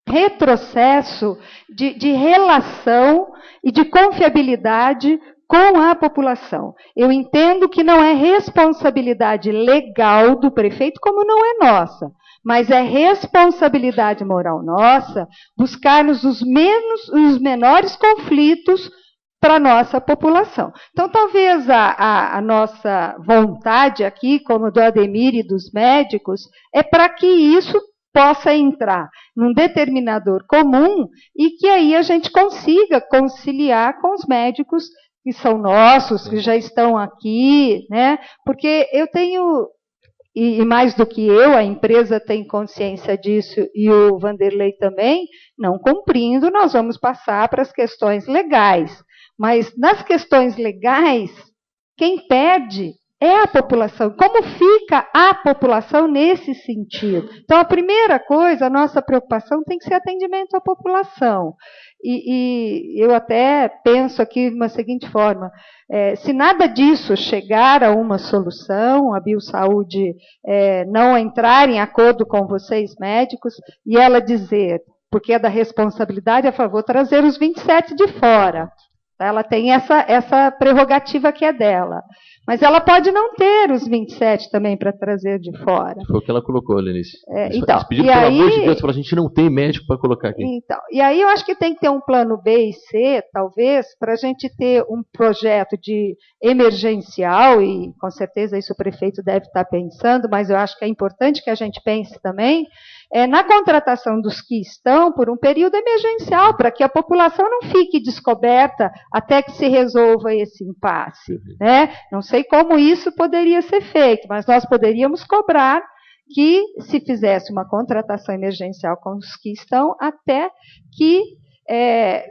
retrocesso de relação e de confiabilidade com a população. Eu entendo que não é responsabilidade legal do prefeito, como não é nossa, mas é responsabilidade moral nossa buscarmos os menores conflitos para a nossa população. Então, talvez a nossa vontade aqui, como do Ademir e dos médicos, é para que isso possa entrar num determinador comum e que aí a gente consiga conciliar com os médicos que são nossos, que já estão aqui, né? Porque eu tenho, e mais do que eu, a empresa tem consciência disso e o Vanderlei também, não cumprindo, nós vamos passar para as questões legais. Mas nas questões legais, quem perde é a população. Como fica a população nesse sentido? Então, a primeira coisa, a nossa preocupação tem que ser atendimento à população. E eu até penso aqui de uma seguinte forma, se nada disso chegar a uma solução, a Biosaúde não entrar em acordo com vocês médicos, e ela dizer, porque é da responsabilidade, a favor, trazer os 27 de fora. Ela tem essa prerrogativa que é dela. Mas ela pode não ter os 27 também para trazer de fora. Foi o que ela colocou, Lenice. Então, pediu, pelo amor de Deus, para a gente não tem médico para colocar aqui. Então, e aí eu acho que tem que ter um plano B e C, talvez, para a gente ter um projeto de emergencial, e com certeza isso o prefeito deve estar pensando, mas eu acho que é importante que a gente pense também, na contratação dos que estão por um período emergencial, para que a população não fique descoberta até que se resolva esse impasse. Né? Não sei como isso poderia ser feito, mas nós poderíamos cobrar que se fizesse uma contratação emergencial com os que estão até que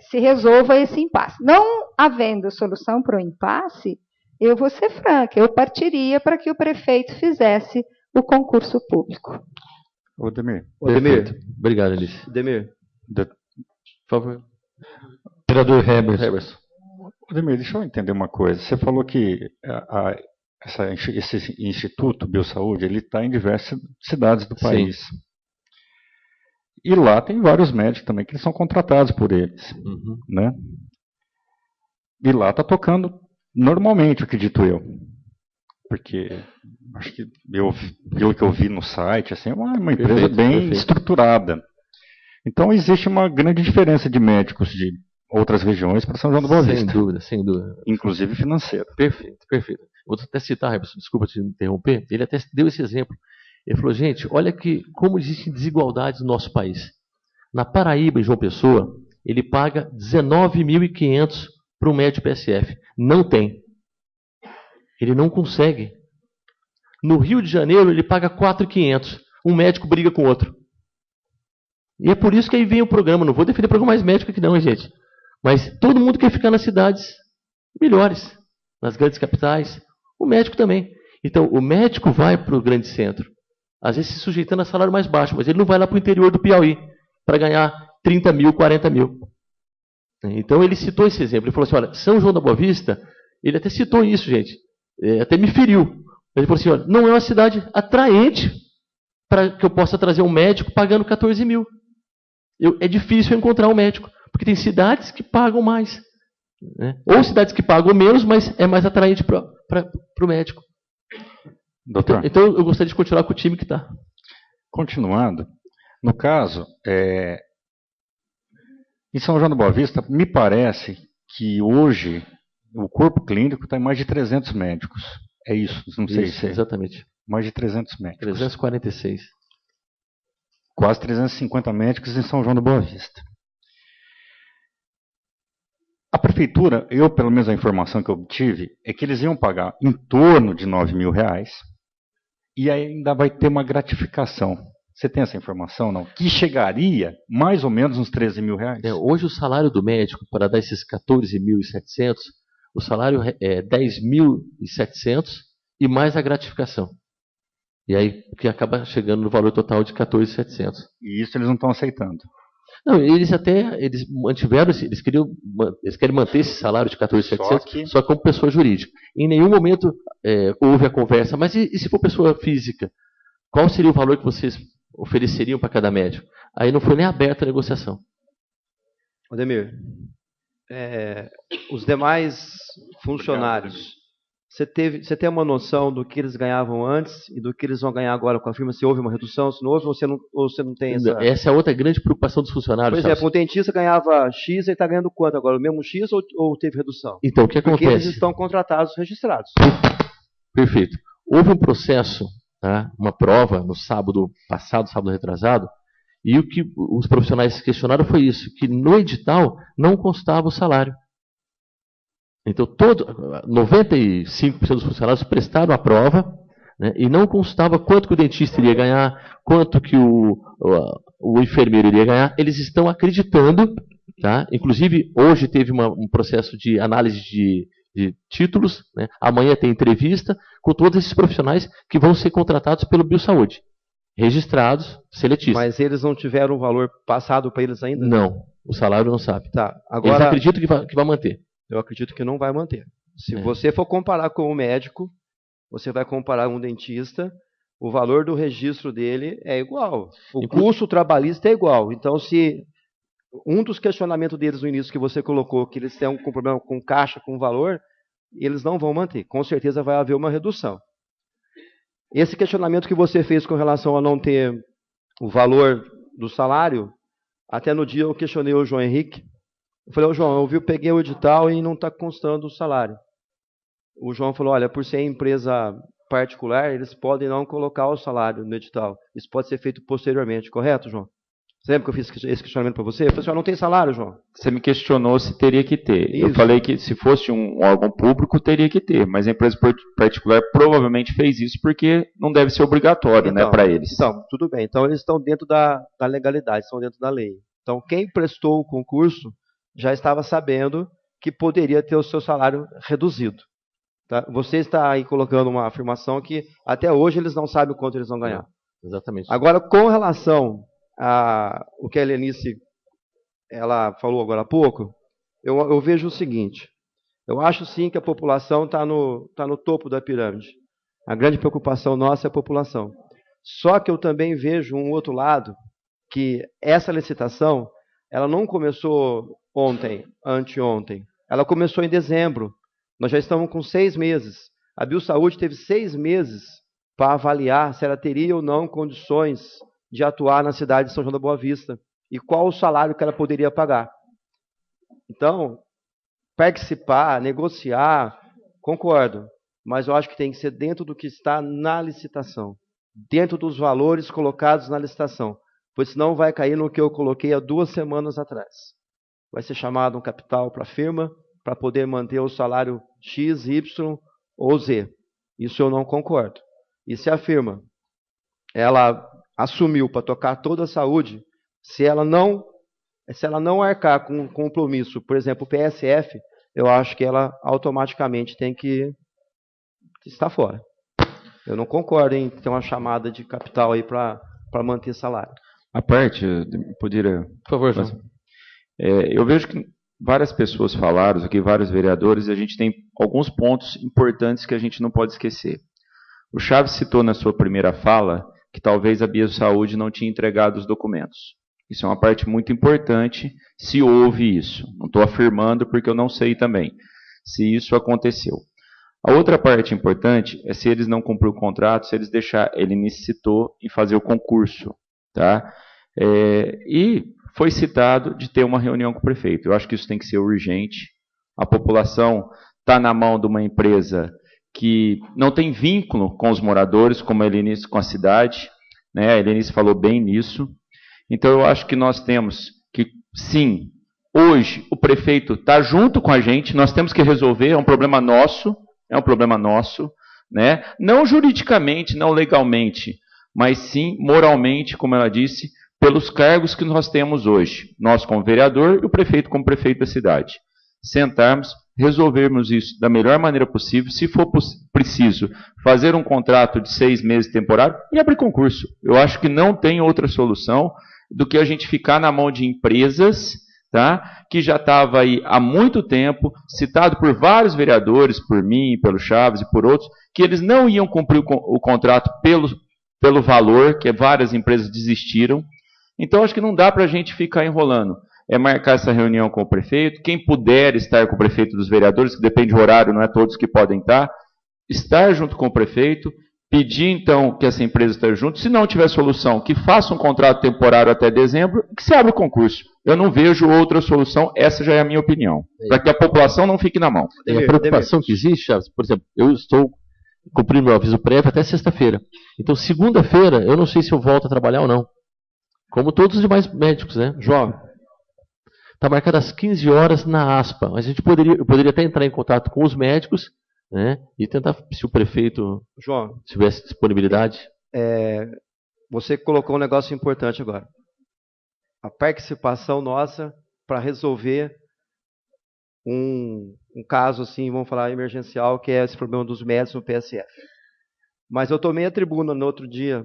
se resolva esse impasse. Não havendo solução para o impasse, eu vou ser franca, eu partiria para que o prefeito fizesse o concurso público. Ademir. Obrigado, Alice. Ademir. Por favor. Vereador Heberson. Ademir, deixa eu entender uma coisa. Você falou que esse Instituto Biosaúde ele está em diversas cidades do país. Sim. E lá tem vários médicos também que são contratados por eles. Uhum. Né? E lá está tocando normalmente, acredito eu. Porque acho que pelo que eu vi no site, assim, é uma empresa bem estruturada. Então existe uma grande diferença de médicos de outras regiões para São João do Boa Vista. Sem dúvida. Inclusive financeira. Perfeito. Vou até citar, Heberson, desculpa te interromper, ele até deu esse exemplo. Ele falou, gente, olha como existem desigualdades no nosso país. Na Paraíba, em João Pessoa, ele paga 19.500 para um médico PSF. Não tem. Ele não consegue. No Rio de Janeiro, ele paga 4.500. Um médico briga com o outro. E é por isso que aí vem o programa. Não vou defender o programa mais médico aqui não, gente. Mas todo mundo quer ficar nas cidades melhores. Nas grandes capitais. O médico também. Então, o médico vai para o grande centro. Às vezes se sujeitando a salário mais baixo. Mas ele não vai lá para o interior do Piauí para ganhar 30 mil, 40 mil. Então, ele citou esse exemplo. Ele falou assim, olha, São João da Boa Vista, ele até citou isso, gente. Até me feriu. Ele falou assim, olha, não é uma cidade atraente para que eu possa trazer um médico pagando 14 mil. É difícil encontrar um médico, porque tem cidades que pagam mais. Né? Ou cidades que pagam menos, mas é mais atraente para o médico. Doutor. Então, eu gostaria de continuar com o time que está. Continuando, no caso, em São João do Boa Vista, me parece que hoje o corpo clínico está em mais de 300 médicos. É isso, não sei se é. Exatamente. Mais de 300 médicos. 346. Quase 350 médicos em São João do Boa Vista. A prefeitura, pelo menos a informação que eu obtive, é que eles iam pagar em torno de R$9.000 e ainda vai ter uma gratificação. Você tem essa informação, não? Que chegaria mais ou menos uns R$13.000. Hoje o salário do médico, para dar esses 14.700, o salário é 10.700 e mais a gratificação. E aí que acaba chegando no valor total de 14.700. E isso eles não estão aceitando. Não, eles mantiveram, eles querem manter esse salário de 14.700 só como pessoa jurídica. Em nenhum momento houve a conversa, mas e se for pessoa física? Qual seria o valor que vocês ofereceriam para cada médico. Aí não foi nem aberta a negociação. Ademir, os demais funcionários, você tem uma noção do que eles ganhavam antes e do que eles vão ganhar agora com a firma? Se houve uma redução, se não houve, ou você não tem essa... Essa é outra grande preocupação dos funcionários. Por exemplo, o dentista ganhava X e está ganhando quanto agora? O mesmo X ou teve redução? Então, o que acontece? Porque eles estão contratados, registrados. Perfeito. Houve um processo, tá? Uma prova no sábado passado, sábado retrasado, e o que os profissionais questionaram foi isso, que no edital não constava o salário. Então, 95% dos funcionários prestaram a prova, né, e não constava quanto que o dentista iria ganhar, quanto que o enfermeiro iria ganhar. Eles estão acreditando, tá? Inclusive, hoje teve um processo de análise de títulos, né? Amanhã tem entrevista com todos esses profissionais que vão ser contratados pelo Biosaúde. Registrados, seletistas. Mas eles não tiveram o valor passado para eles ainda? Não, o salário não sabe. Tá, agora, eles acreditam que vai manter. Eu acredito que não vai manter. Se você for comparar com um médico, você vai comparar um dentista, o valor do registro dele é igual. O custo trabalhista é igual. Então, se um dos questionamentos deles no início que você colocou, que eles têm um problema com caixa, com valor, eles não vão manter. Com certeza vai haver uma redução. Esse questionamento que você fez com relação a não ter o valor do salário, até no dia eu questionei o João Henrique. Eu falei, João, eu peguei o edital e não está constando o salário. O João falou, olha, por ser empresa particular, eles podem não colocar o salário no edital. Isso pode ser feito posteriormente, correto, João? Você lembra que eu fiz esse questionamento para você? Eu falei, não tem salário, João. Você me questionou se teria que ter. Isso. Eu falei que se fosse um órgão público, teria que ter. Mas a empresa particular provavelmente fez isso porque não deve ser obrigatório, então, né, para eles. Então, tudo bem. Então, eles estão dentro da legalidade, estão dentro da lei. Então, quem prestou o concurso já estava sabendo que poderia ter o seu salário reduzido. Tá? Você está aí colocando uma afirmação que até hoje eles não sabem quanto eles vão ganhar. Exatamente. Agora, com relação a o que a Helenice ela falou agora há pouco, eu vejo o seguinte. Eu acho sim que a população está no topo da pirâmide. A grande preocupação nossa é a população. Só que eu também vejo um outro lado, que essa licitação ela não começou ontem, anteontem. Ela começou em dezembro. Nós já estamos com 6 meses. A Biosaúde teve 6 meses para avaliar se ela teria ou não condições de atuar na cidade de São João da Boa Vista e qual o salário que ela poderia pagar. Então, participar, negociar, concordo, mas eu acho que tem que ser dentro do que está na licitação, dentro dos valores colocados na licitação, pois senão vai cair no que eu coloquei há 2 semanas atrás. Vai ser chamado um capital para a firma para poder manter o salário X, Y ou Z. Isso eu não concordo. E se a firma ela assumiu para tocar toda a saúde, se ela não arcar com um compromisso, por exemplo, o PSF, eu acho que ela automaticamente tem que estar fora. Eu não concordo em ter uma chamada de capital aí para manter salário. A parte, poderia... Por favor, João. Eu vejo que várias pessoas falaram aqui, vários vereadores, e a gente tem alguns pontos importantes que a gente não pode esquecer. O Chaves citou na sua primeira fala que talvez a Biosaúde não tinha entregado os documentos. Isso é uma parte muito importante, se houve isso. Não estou afirmando porque eu não sei também se isso aconteceu. A outra parte importante é se eles não cumpriram o contrato, se eles deixar, ele necessitou em fazer o concurso. Tá? E foi citado de ter uma reunião com o prefeito. Eu acho que isso tem que ser urgente. A população está na mão de uma empresa que não tem vínculo com os moradores, como a Helenice com a cidade, né? A Helenice falou bem nisso. Então eu acho que nós temos que, sim, hoje o prefeito está junto com a gente, nós temos que resolver, é um problema nosso, né? Não juridicamente, não legalmente, mas sim moralmente, como ela disse, pelos cargos que nós temos hoje, nós como vereador e o prefeito como prefeito da cidade. Sentarmos, resolvermos isso da melhor maneira possível, se for preciso fazer um contrato de 6 meses temporário e abrir concurso. Eu acho que não tem outra solução do que a gente ficar na mão de empresas, tá, que já estava aí há muito tempo, citado por vários vereadores, por mim, pelo Chaves e por outros, que eles não iam cumprir o contrato pelo valor, que várias empresas desistiram. Então, acho que não dá para a gente ficar enrolando. É marcar essa reunião com o prefeito, quem puder estar com o prefeito dos vereadores, que depende do horário, não é todos que podem estar junto com o prefeito, pedir então que essa empresa esteja junto, se não tiver solução, que faça um contrato temporário até dezembro, que se abra o concurso. Eu não vejo outra solução, essa já é a minha opinião, para que a população não fique na mão. E a preocupação que existe, Chaves, por exemplo, eu estou cumprindo meu aviso prévio até sexta-feira. Então, segunda-feira, eu não sei se eu volto a trabalhar ou não. Como todos os demais médicos, né? João. Está marcado às 15 horas na ASPA, mas eu poderia até entrar em contato com os médicos, né, e tentar, se o prefeito João, tivesse disponibilidade. Você colocou um negócio importante agora. A participação nossa para resolver um caso, assim, vamos falar, emergencial, que é esse problema dos médicos no PSF. Mas eu tomei a tribuna no outro dia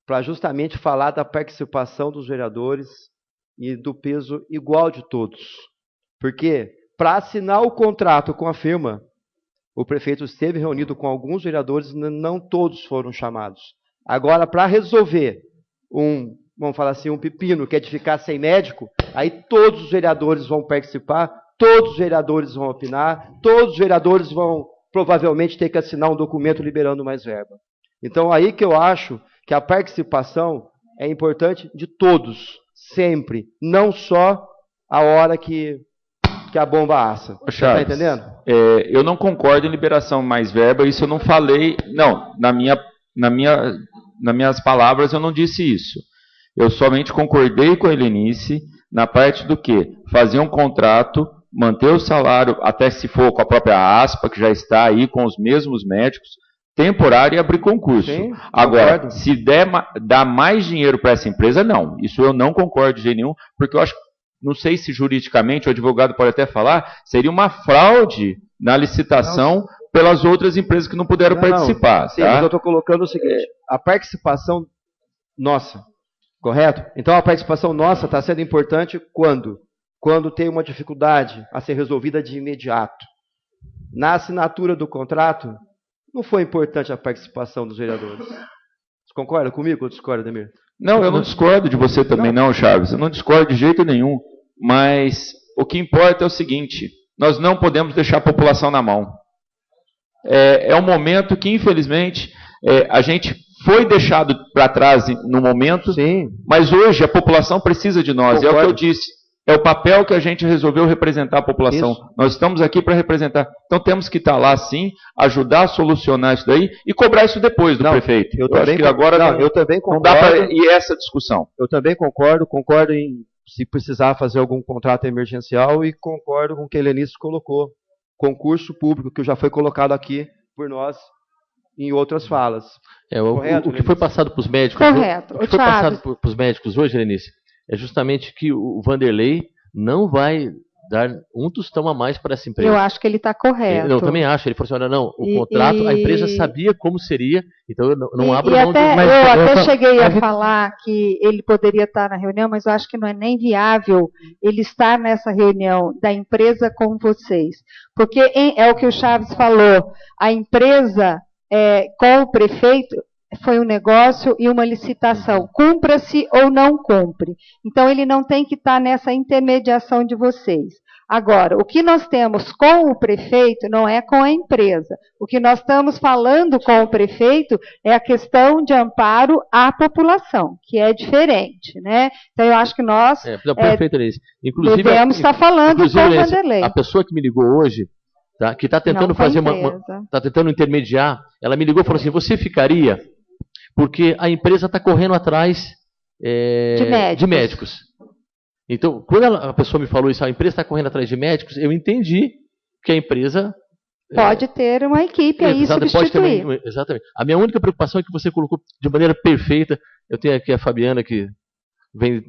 para justamente falar da participação dos vereadores e do peso igual de todos. Porque, para assinar o contrato com a firma, o prefeito esteve reunido com alguns vereadores, não todos foram chamados. Agora, para resolver vamos falar assim, um pepino, que é de ficar sem médico, aí todos os vereadores vão participar, todos os vereadores vão opinar, todos os vereadores vão provavelmente ter que assinar um documento liberando mais verba. Então, aí que eu acho que a participação é importante de todos, sempre, não só a hora que a bomba assa. Você está entendendo? Eu não concordo em liberação mais verba, isso eu não falei. Não, nas minhas palavras eu não disse isso. Eu somente concordei com a Helenice na parte do que? Fazer um contrato, manter o salário, até se for com a própria ASPA, que já está aí com os mesmos médicos, temporário e abrir concurso. Sim, agora, concordo. Se dar mais dinheiro para essa empresa, não. Isso eu não concordo de jeito nenhum, porque eu acho, não sei se juridicamente, o advogado pode até falar, seria uma fraude na licitação pelas outras empresas que não puderam participar. Sim, tá? Mas eu estou colocando o seguinte, a participação nossa, correto? Então a participação nossa está sendo importante quando? Quando tem uma dificuldade a ser resolvida de imediato. Na assinatura do contrato, não foi importante a participação dos vereadores. Você concorda comigo ou discorda, Ademir? Não, eu não discordo de você também não, Chaves. Eu não discordo de jeito nenhum. Mas o que importa é o seguinte, nós não podemos deixar a população na mão. É um momento que, infelizmente, a gente foi deixado para trás no momento, sim, mas hoje a população precisa de nós. Concordo. É o que eu disse. É o papel que a gente resolveu representar a população. Isso. Nós estamos aqui para representar. Então temos que estar lá, sim, ajudar a solucionar isso daí e cobrar isso depois do prefeito. Eu também, acho que agora eu também concordo. Não dá para ir essa discussão. Eu também concordo em se precisar fazer algum contrato emergencial e concordo com o que a Helenice colocou. Concurso público, que já foi colocado aqui por nós em outras falas. Correto, o que foi passado para os médicos. Correto. O que foi passado para os médicos hoje, Helenice, é justamente que o Vanderlei não vai dar um tostão a mais para essa empresa. Eu acho que ele está correto. Eu também acho. Ele falou assim, olha, não, o contrato, a empresa sabia como seria, então eu não abro mão. Eu até cheguei a falar que ele poderia estar na reunião, mas eu acho que não é nem viável ele estar nessa reunião da empresa com vocês. Porque é o que o Chaves falou, a empresa com o prefeito foi um negócio e uma licitação. Cumpra-se ou não cumpre. Então, ele não tem que estar nessa intermediação de vocês. Agora, o que nós temos com o prefeito não é com a empresa. O que nós estamos falando com o prefeito é a questão de amparo à população, que é diferente, né? Então, eu acho que nós inclusive, devemos estar falando com o Vanderlei. A pessoa que me ligou hoje, tá, que está tentando está tentando intermediar, ela me ligou e falou assim, você ficaria... Porque a empresa está correndo atrás de médicos. Então, quando a pessoa me falou isso, a empresa está correndo atrás de médicos, eu entendi que a empresa... Pode ter uma equipe aí substituir. Exatamente. A minha única preocupação é que você colocou de maneira perfeita, eu tenho aqui a Fabiana, que vem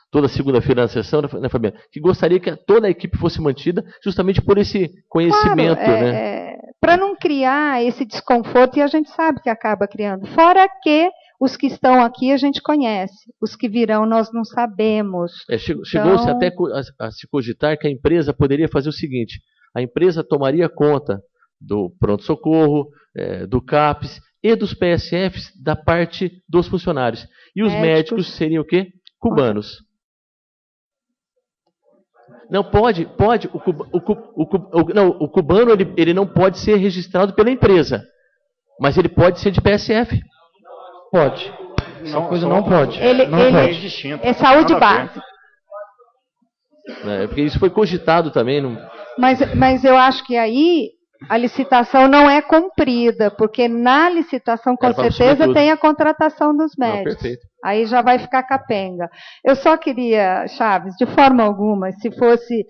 toda segunda-feira na sessão, né, Fabiana? Que gostaria que toda a equipe fosse mantida justamente por esse conhecimento, né? Para não criar esse desconforto, e a gente sabe que acaba criando. Fora que os que estão aqui a gente conhece, os que virão nós não sabemos. Chegou-se até a se cogitar que a empresa poderia fazer o seguinte, a empresa tomaria conta do pronto-socorro, do CAPES, e dos PSFs da parte dos funcionários. E os médicos seriam o quê? Cubanos. Não, pode. O cubano ele não pode ser registrado pela empresa, mas ele pode ser de PSF. Pode. Essa coisa não pode. É saúde básica. Porque isso foi cogitado também. Mas eu acho que aí a licitação não é cumprida, porque na licitação, com certeza, tem a contratação dos médicos. Perfeito. Aí já vai ficar capenga. Eu só queria, Chaves, de forma alguma, se fosse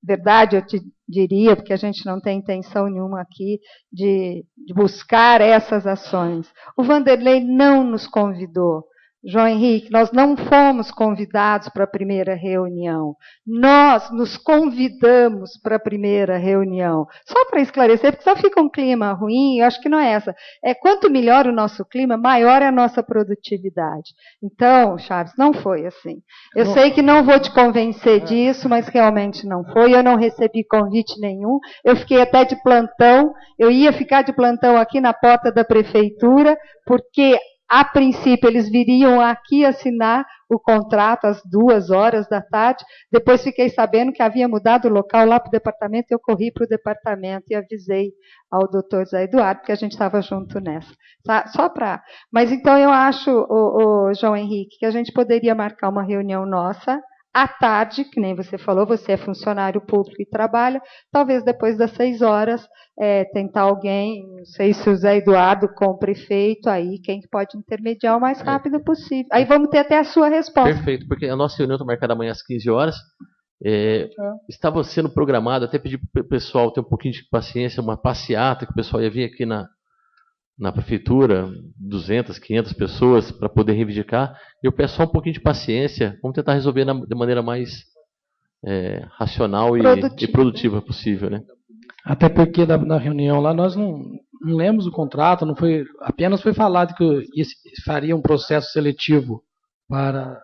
verdade, eu te diria, porque a gente não tem intenção nenhuma aqui de buscar essas ações. O Vanderlei não nos convidou. João Henrique, nós não fomos convidados para a primeira reunião. Nós nos convidamos para a primeira reunião. Só para esclarecer, porque só fica um clima ruim, eu acho que não é essa. Quanto melhor o nosso clima, maior é a nossa produtividade. Então, Chaves, não foi assim. Eu sei que não vou te convencer disso, mas realmente não foi. Eu não recebi convite nenhum. Eu fiquei até de plantão. Eu ia ficar de plantão aqui na porta da prefeitura, porque a princípio, eles viriam aqui assinar o contrato às 14h. Depois fiquei sabendo que havia mudado o local lá para o departamento. Eu corri para o departamento e avisei ao doutor Zé Eduardo, porque a gente estava junto nessa. Tá? Mas então eu acho, João Henrique, que a gente poderia marcar uma reunião nossa à tarde, que nem você falou, você é funcionário público e trabalha, talvez depois das 18h, tentar alguém, não sei se o Zé Eduardo com o prefeito, aí quem pode intermediar o mais rápido possível. Aí vamos ter até a sua resposta. Perfeito, porque a nossa reunião está marcada amanhã às 15h. Estava sendo programado, até pedi para o pessoal ter um pouquinho de paciência, uma passeata, que o pessoal ia vir aqui na prefeitura, 200, 500 pessoas, para poder reivindicar. Eu peço só um pouquinho de paciência, vamos tentar resolver de maneira mais racional e produtiva possível, né? Até porque na reunião lá nós não lemos o contrato, apenas foi falado que faria um processo seletivo para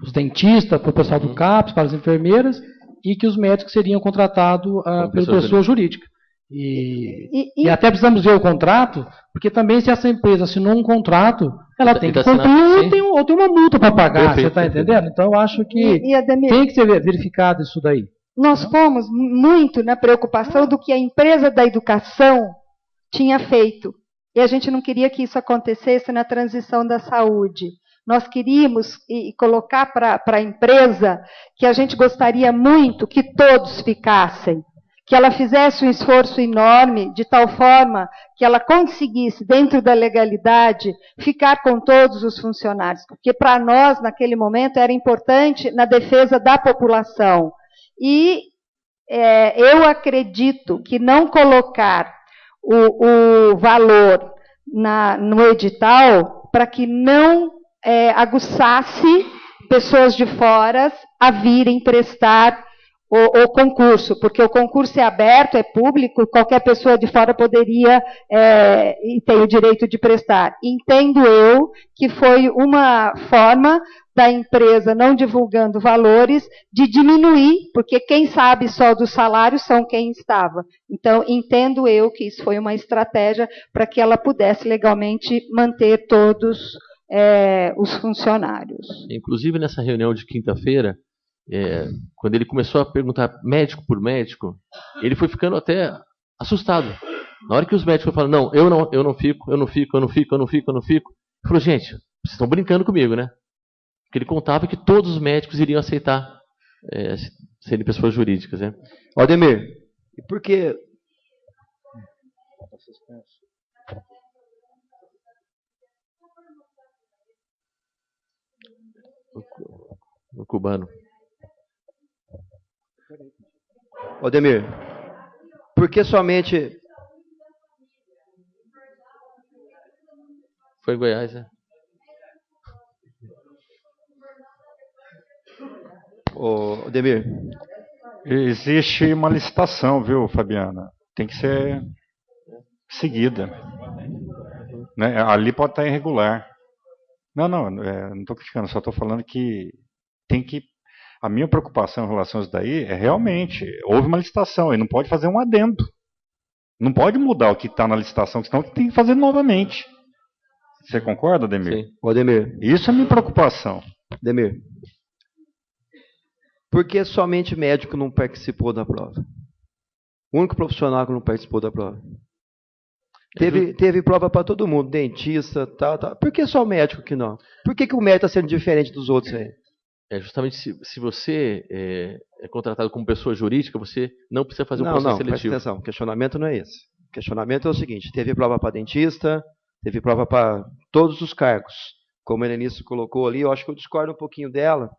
os dentistas, para o pessoal do CAPS, para as enfermeiras, e que os médicos seriam contratados pela pessoa jurídica. E até precisamos ver o contrato, porque também se essa empresa assinou um contrato, ela tem que cumprir ou tem uma multa para pagar, você está entendendo? Então eu acho que tem que ser verificado isso daí. Nós fomos muito na preocupação do que a empresa da educação tinha feito. E a gente não queria que isso acontecesse na transição da saúde. Nós queríamos colocar para a empresa que a gente gostaria muito que todos ficassem, que ela fizesse um esforço enorme, de tal forma que ela conseguisse, dentro da legalidade, ficar com todos os funcionários. Porque para nós, naquele momento, era importante na defesa da população. E eu acredito que não colocar o valor no edital para que não aguçasse pessoas de fora a virem prestar o concurso, porque o concurso é aberto, é público, qualquer pessoa de fora poderia e tem o direito de prestar. Entendo eu que foi uma forma da empresa, não divulgando valores, de diminuir, porque quem sabe só do salário são quem estava. Então, entendo eu que isso foi uma estratégia para que ela pudesse legalmente manter todos os funcionários. Inclusive, nessa reunião de quinta-feira, quando ele começou a perguntar médico por médico, ele foi ficando até assustado. Na hora que os médicos falaram, não, eu não fico, ele falou, gente, vocês estão brincando comigo, né? Porque ele contava que todos os médicos iriam aceitar serem pessoas jurídicas, né? Aldemir, e por que... O cubano. Aldemir, por que somente... Foi em Goiás, né? Aldemir. Existe uma licitação, viu, Fabiana? Tem que ser seguida. Né? Ali pode estar irregular. Não estou criticando, só estou falando que tem que... A minha preocupação em relação a isso daí é realmente, houve uma licitação, ele não pode fazer um adendo. Não pode mudar o que está na licitação, senão tem que fazer novamente. Você concorda, Ademir? Sim. Ademir. Isso é a minha preocupação. Ademir. Por que somente médico não participou da prova? O único profissional que não participou da prova. Teve prova para todo mundo, dentista, tal. Por que só o médico que não? Por que o médico está sendo diferente dos outros aí? Justamente se você é contratado como pessoa jurídica, você não precisa fazer um processo seletivo. Presta atenção, o questionamento não é esse. O questionamento é o seguinte, teve prova para dentista, teve prova para todos os cargos. Como a Helenice colocou ali, eu acho que eu discordo um pouquinho dela,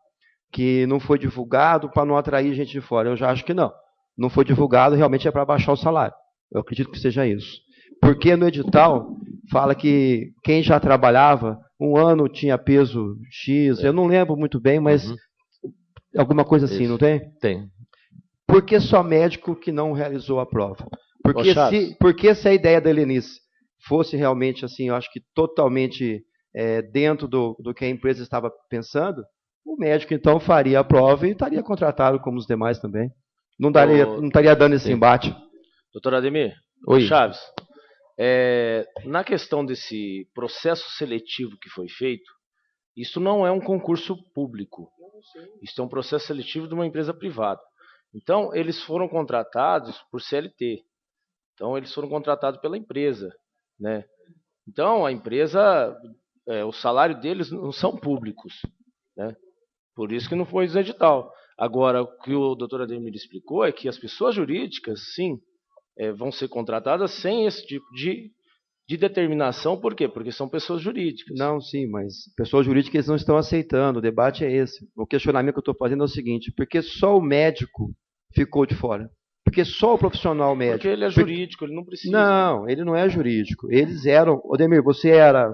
que não foi divulgado para não atrair gente de fora. Eu já acho que não. Não foi divulgado, realmente é para baixar o salário. Eu acredito que seja isso. Porque no edital fala que quem já trabalhava, um ano tinha peso X, eu não lembro muito bem, mas alguma coisa assim, não tem? Tem. Por que só médico que não realizou a prova? Porque se a ideia da Helenice fosse realmente assim, eu acho que totalmente dentro do que a empresa estava pensando, o médico então faria a prova e estaria contratado como os demais também. Não estaria dando esse embate. Doutor Ademir, Oi. Chaves, na questão desse processo seletivo que foi feito, isso não é um concurso público. Isso é um processo seletivo de uma empresa privada. Então, eles foram contratados por CLT. Então, eles foram contratados pela empresa, né? Então, a empresa, o salário deles não são públicos, né? Por isso que não foi edital. Agora, o que o doutor Ademir explicou é que as pessoas jurídicas, sim, vão ser contratadas sem esse tipo de determinação. Por quê? Porque são pessoas jurídicas. Não, sim, mas pessoas jurídicas eles não estão aceitando. O debate é esse. O questionamento que eu estou fazendo é o seguinte: por que só o médico ficou de fora? Porque só o profissional médico. Porque ele é jurídico, ele não precisa. Não, ele não é jurídico. Eles eram... Ademir, você era...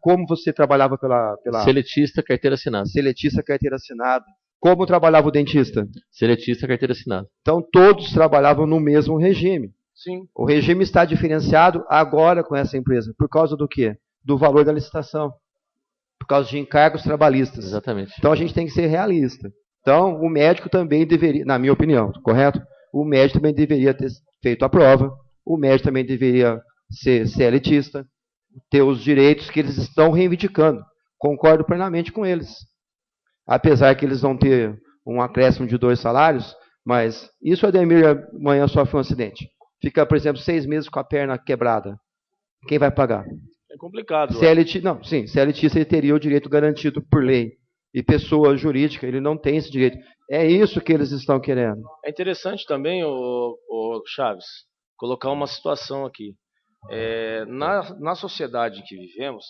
Como você trabalhava pela... Seletista, carteira assinada. Seletista, carteira assinada. Como trabalhava o dentista? Seletista, carteira assinada. Então, todos trabalhavam no mesmo regime. Sim. O regime está diferenciado agora com essa empresa. Por causa do quê? Do valor da licitação. Por causa de encargos trabalhistas. Exatamente. Então, a gente tem que ser realista. Então, o médico também deveria, na minha opinião, correto? O médico também deveria ter feito a prova. O médico também deveria ser seletista, ter os direitos que eles estão reivindicando. Concordo plenamente com eles. Apesar que eles vão ter um acréscimo de 2 salários, mas isso o Ademir amanhã sofre um acidente. Fica, por exemplo, 6 meses com a perna quebrada. Quem vai pagar? É complicado. CLTista ele teria o direito garantido por lei. E pessoa jurídica, ele não tem esse direito. É isso que eles estão querendo. É interessante também, o Chaves, colocar uma situação aqui. Na sociedade em que vivemos,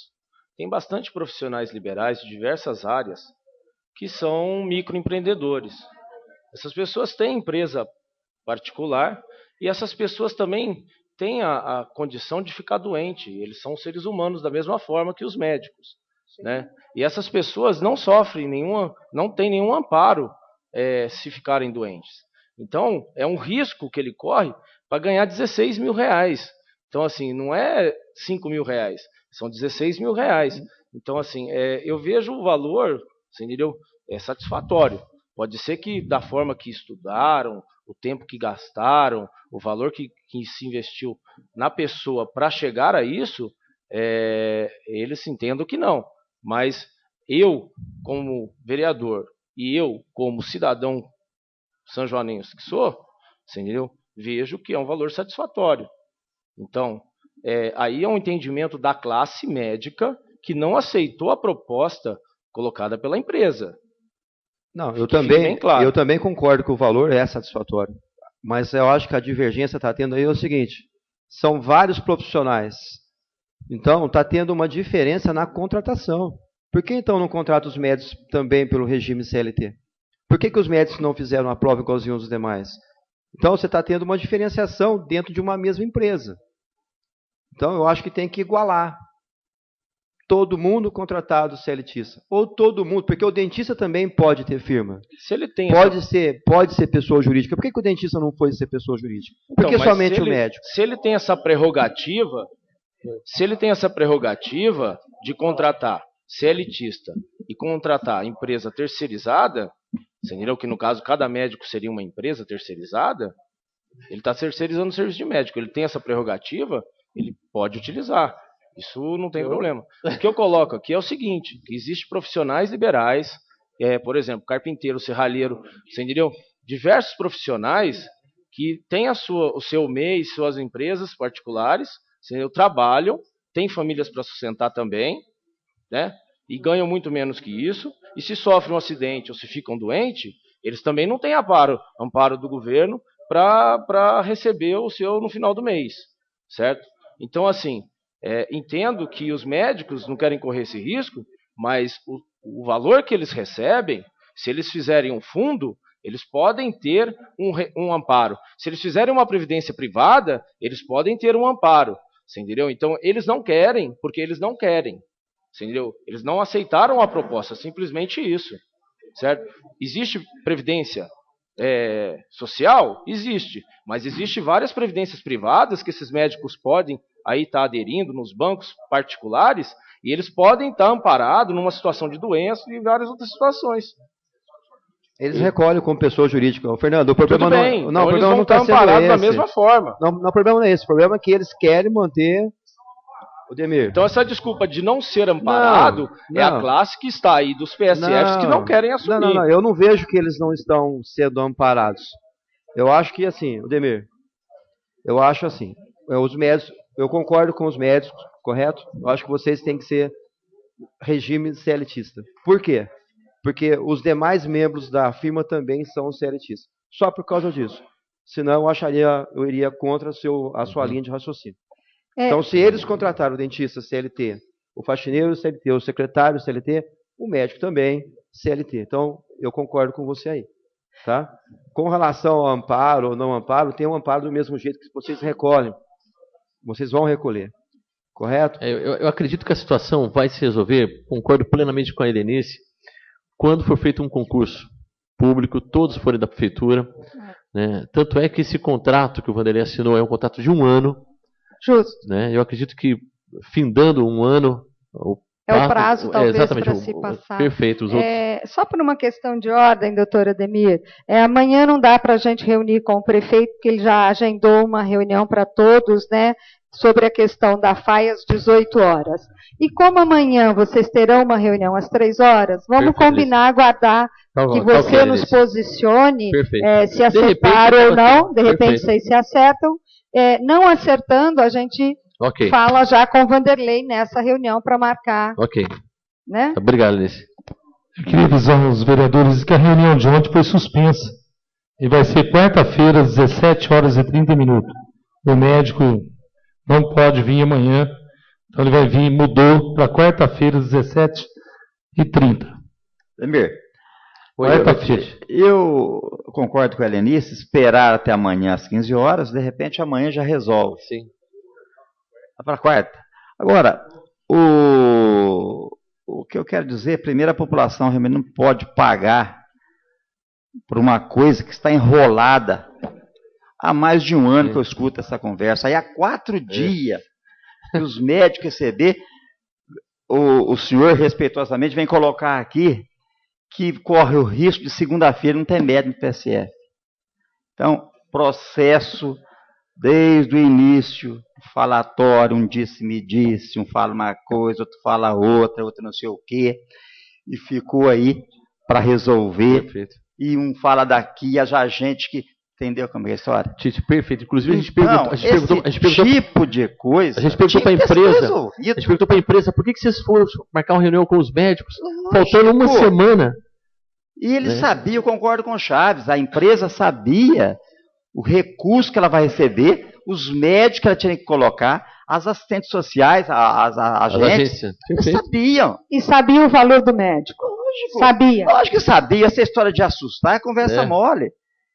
tem bastante profissionais liberais de diversas áreas que são microempreendedores. Essas pessoas têm empresa particular e essas pessoas também têm a condição de ficar doente. Eles são seres humanos da mesma forma que os médicos, né? E essas pessoas não sofrem não têm nenhum amparo se ficarem doentes. Então, é um risco que ele corre para ganhar 16 mil reais. Então, assim, não é 5 mil reais, são 16 mil reais. Então, assim, eu vejo o valor, você entendeu? É satisfatório. Pode ser que da forma que estudaram, o tempo que gastaram, o valor que se investiu na pessoa para chegar a isso, eles entendam que não. Mas eu, como vereador, e eu, como cidadão sanjoanense que sou, você entendeu? Vejo que é um valor satisfatório. Então, aí é um entendimento da classe médica que não aceitou a proposta colocada pela empresa. Não, eu também concordo que o valor é satisfatório. Mas eu acho que a divergência está tendo aí é o seguinte: são vários profissionais. Então, está tendo uma diferença na contratação. Por que então não contrata os médicos também pelo regime CLT? Por que os médicos não fizeram a prova igualzinho aos demais? Então, você está tendo uma diferenciação dentro de uma mesma empresa. Então, eu acho que tem que igualar. Todo mundo contratado CLTista. Ou todo mundo, porque o dentista também pode ter firma. Se ele tem pode ser pessoa jurídica. Por que o dentista não pode ser pessoa jurídica? Por que somente o médico? Se ele tem essa prerrogativa, de contratar CLTista e contratar empresa terceirizada, você entendeu que no caso cada médico seria uma empresa terceirizada, Ele está terceirizando o serviço de médico. Ele tem essa prerrogativa, ele pode utilizar. Isso não tem problema. O que eu coloco aqui é o seguinte, que existem profissionais liberais, por exemplo, carpinteiro, serralheiro, você entendeu? Diversos profissionais que têm o seu MEI, suas empresas particulares, entendeu? Trabalham, têm famílias para sustentar também, né? E ganham muito menos que isso. E se sofrem um acidente ou se ficam doentes, eles também não têm amparo do governo para receber o seu no final do mês, certo? Então, assim, entendo que os médicos não querem correr esse risco, mas o valor que eles recebem, se eles fizerem um fundo, eles podem ter um amparo. Se eles fizerem uma previdência privada, eles podem ter um amparo, você entendeu? Então, eles não querem, porque eles não querem, você entendeu? Eles não aceitaram a proposta, simplesmente isso, certo? Existe previdência social? Existe, mas existe várias previdências privadas que esses médicos podem aí estar aderindo nos bancos particulares e eles podem estar amparados numa situação de doença e várias outras situações. Eles recolhem como pessoa jurídica. Fernando, o problema Tudo bem, não, então o eles problema vão não estar está sendo amparados da esse. mesma forma. Não, o problema não é esse. O problema é que eles querem manter o Demir. Então essa desculpa de não ser amparado é a classe que está aí dos PSFs que não querem assumir. Não, eu não vejo que eles não estão sendo amparados. Eu acho que assim, Demir, eu acho assim, os médicos, eu concordo com os médicos, correto? Eu acho que vocês têm que ser regime CLTista. Por quê? Porque os demais membros da firma também são CLTistas. Só por causa disso. Senão eu iria contra a sua linha de raciocínio. Então, se eles contrataram o dentista CLT, o faxineiro CLT, o secretário CLT, o médico também CLT. Então, eu concordo com você aí. Tá? Com relação ao amparo ou não amparo, tem um amparo do mesmo jeito que vocês recolhem. Vocês vão recolher. Correto? Eu acredito que a situação vai se resolver, concordo plenamente com a Helenice, quando for feito um concurso público, todos forem da prefeitura. Né? Tanto é que esse contrato que o Vanderlei assinou é um contrato de 1 ano. Justo. Né? Eu acredito que, findando 1 ano... o prazo, talvez, para se passar. Perfeito. Os outros... Só por uma questão de ordem, doutora Ademir, amanhã não dá para a gente reunir com o prefeito, porque ele já agendou uma reunião para todos, né, sobre a questão da FAI às 18 horas. E como amanhã vocês terão uma reunião às 3 horas, vamos combinar, aguardar que você nos posicione, se acertaram ou não, de repente vocês se acertam. Não acertando, a gente fala já com o Vanderlei nessa reunião para marcar. Ok. Né? Obrigado, Alice. Eu queria avisar os vereadores que a reunião de ontem foi suspensa. E vai ser quarta-feira, às 17 horas e 30 minutos. O médico não pode vir amanhã, então ele vai vir, mudou para quarta-feira, às 17h30. Demir, eu concordo com a Helenice, esperar até amanhã às 15 horas, de repente amanhã já resolve. Sim. Para quarta. Agora, o que eu quero dizer, primeiro, a população realmente não pode pagar por uma coisa que está enrolada. Há mais de 1 ano que eu escuto essa conversa. Aí há 4 dias que os médicos receber, o senhor respeitosamente vem colocar aqui que corre o risco de segunda-feira não ter médico no PSF. Então, processo desde o início, falatório, um disse-me-disse, um fala uma coisa, outro fala outra, outro não sei o quê, e ficou aí para resolver. Perfeito. E um fala daqui, a gente que... Entendeu como é a história? Tite, perfeito. Inclusive, a gente perguntou tipo de coisa. A gente perguntou para a empresa. A gente perguntou para a empresa por que vocês foram marcar uma reunião com os médicos, faltando 1 semana. E ele sabia, eu concordo com o Chaves, a empresa sabia o recurso que ela vai receber, os médicos que ela tinha que colocar, as assistentes sociais, as agências. Eles sabiam. E sabia o valor do médico. Lógico. Sabia. Lógico que sabia. Essa história de assustar é conversa mole.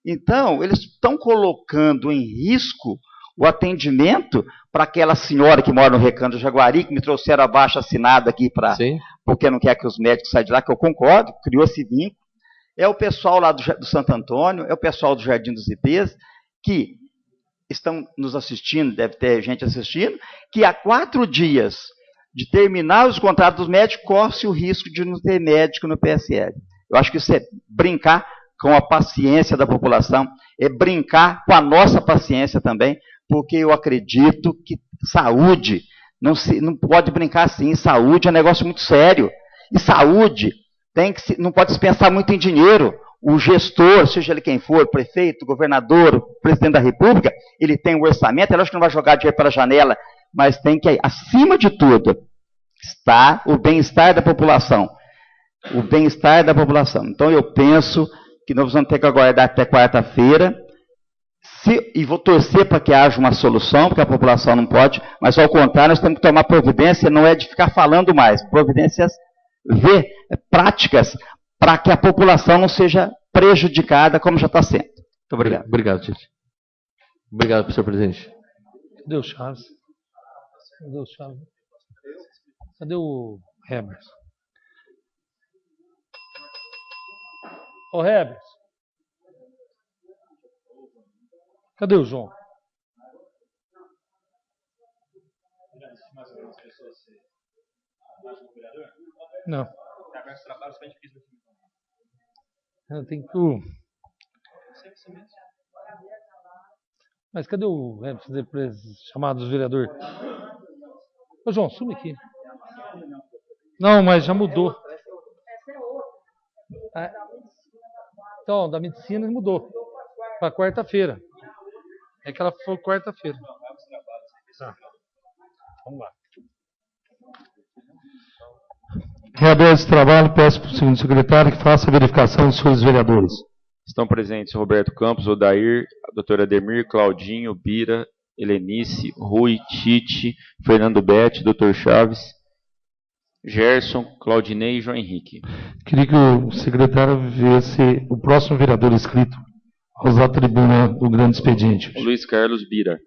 Então, eles estão colocando em risco o atendimento para aquela senhora que mora no Recanto do Jaguari, que me trouxeram abaixo assinado aqui porque não quer que os médicos saiam de lá, que eu concordo, criou esse vínculo. É o pessoal lá do Santo Antônio, é o pessoal do Jardim dos Ipês, que estão nos assistindo, deve ter gente assistindo, que há 4 dias de terminar os contratos dos médicos, corre-se o risco de não ter médico no PSL. Eu acho que isso é brincar com a paciência da população. é brincar com a nossa paciência também, porque eu acredito que saúde não pode brincar assim. Saúde é um negócio muito sério. E saúde não pode se pensar muito em dinheiro. O gestor, seja ele quem for, prefeito, governador, presidente da República, ele tem um orçamento, é lógico que não vai jogar dinheiro pela janela, mas tem que, acima de tudo, estar o bem-estar da população. O bem-estar da população. Então, eu penso que nós vamos ter que aguardar até quarta-feira, e vou torcer para que haja uma solução, porque a população não pode, mas, ao contrário, nós temos que tomar providência, não é de ficar falando mais, providências práticas, para que a população não seja prejudicada, como já está sendo. Muito obrigado. Obrigado, Tite. Obrigado, senhor presidente. Cadê o Chaves? Cadê o Chaves? Cadê o Hebers? Ô, Hebers. Cadê o João? Não. Tem que... Mas cadê o chamado dos vereadores? Ô, João, sume aqui. Não, mas já mudou. Então, da medicina mudou para quarta-feira. É que ela foi quarta-feira. Tá. Vamos lá. Reaberto esse trabalho, peço para o segundo secretário que faça a verificação dos senhores vereadores. Estão presentes Roberto Campos, Odair, a doutora Ademir, Claudinho, Bira, Helenice, Rui, Tite, Fernando Betti, doutor Chaves, Gerson, Claudinei e João Henrique. Queria que o secretário viesse o próximo vereador inscrito a usar a tribuna do grande expediente. Luiz Carlos Bira.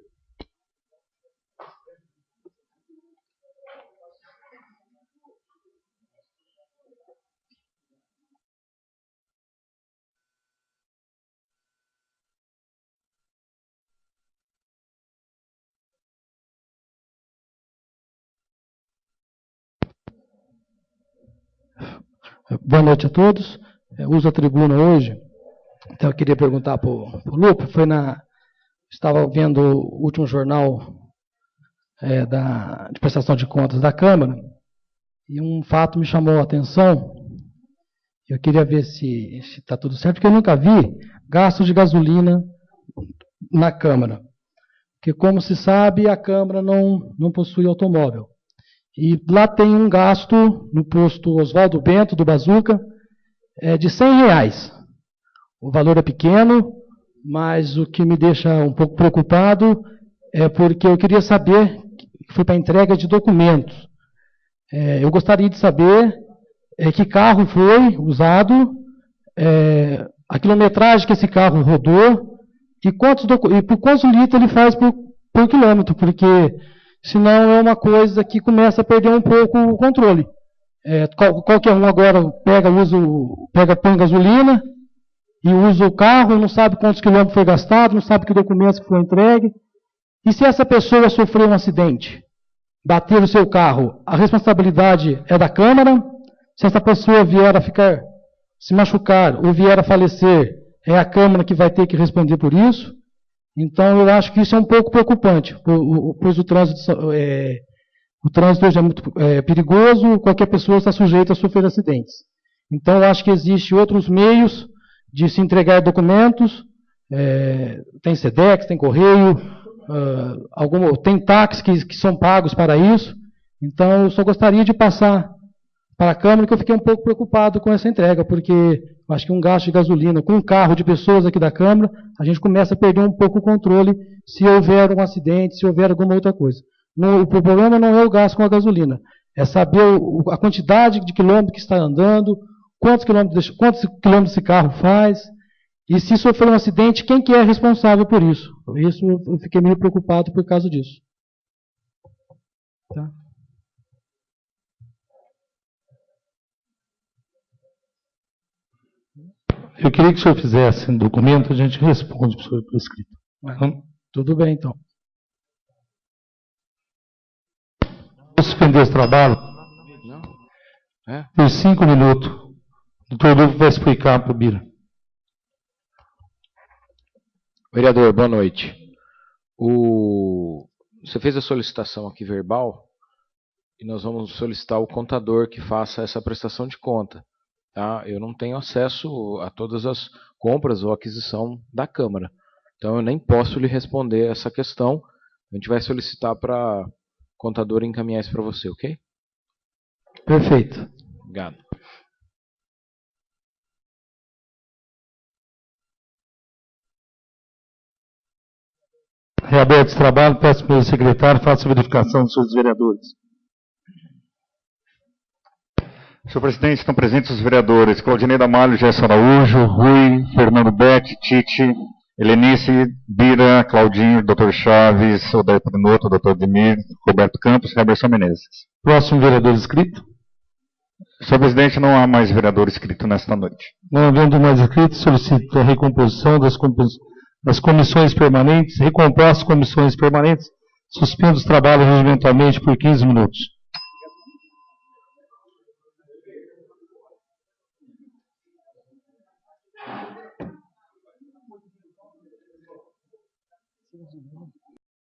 Boa noite a todos. Uso a tribuna hoje. Então eu queria perguntar para o Lupe. Estava vendo o último jornal de prestação de contas da Câmara e um fato me chamou a atenção. Eu queria ver se está tudo certo, porque eu nunca vi gasto de gasolina na Câmara. Porque, como se sabe, a Câmara não possui automóvel. E lá tem um gasto, no posto Oswaldo Bento, do Bazuca, de R$100. O valor é pequeno, mas o que me deixa um pouco preocupado é porque eu queria saber, que foi para entrega de documentos. Eu gostaria de saber que carro foi usado, a quilometragem que esse carro rodou e por quantos litros ele faz por quilômetro, porque senão é uma coisa que começa a perder um pouco o controle. Qualquer um agora põe gasolina e usa o carro, não sabe quantos quilômetros foi gastado, não sabe que documentos que foi entregue. E se essa pessoa sofreu um acidente, bater o seu carro, a responsabilidade é da Câmara? Se essa pessoa vier a se machucar ou vier a falecer, é a Câmara que vai ter que responder por isso? Então, eu acho que isso é um pouco preocupante, pois o trânsito hoje é muito perigoso, qualquer pessoa está sujeita a sofrer acidentes. Então, eu acho que existem outros meios de se entregar documentos, tem SEDEX, tem Correio, tem táxis que são pagos para isso. Então, eu só gostaria de passar para a Câmara, que eu fiquei um pouco preocupado com essa entrega, porque eu acho que um gasto de gasolina com um carro de pessoas aqui da Câmara, a gente começa a perder um pouco o controle se houver um acidente, se houver alguma outra coisa. O problema não é o gasto com a gasolina, é saber a quantidade de quilômetros que está andando, quantos quilômetros esse carro faz, e se sofrer um acidente, quem que é responsável por isso? Isso eu fiquei meio preocupado por causa disso. Tá? Eu queria que o senhor fizesse um documento, a gente responde para o senhor por escrito. Tudo bem, então. Vou suspender esse trabalho por 5 minutos. O doutor Lupe vai explicar para o Bira. Vereador, boa noite. Você fez a solicitação aqui verbal e nós vamos solicitar o contador que faça essa prestação de conta. Tá? Eu não tenho acesso a todas as compras ou aquisição da Câmara. Então eu nem posso lhe responder essa questão. A gente vai solicitar para o contador encaminhar isso para você, ok? Perfeito. Obrigado. Reaberto esse trabalho, peço para o secretário faça a verificação dos seus vereadores. Senhor presidente, estão presentes os vereadores Claudinei Damalho, Gerson Araújo, Rui, Fernando Beck, Tite, Helenice, Bira, Claudinho, Dr. Chaves, Odair Pinoto, Dr. Demir, Roberto Campos, Heberson Menezes. Próximo vereador inscrito. Senhor presidente, não há mais vereador inscrito nesta noite. Não havendo mais inscritos, solicito a recomposição das comissões permanentes, recomposto as comissões permanentes, suspendo os trabalhos regimentalmente por 15 minutos.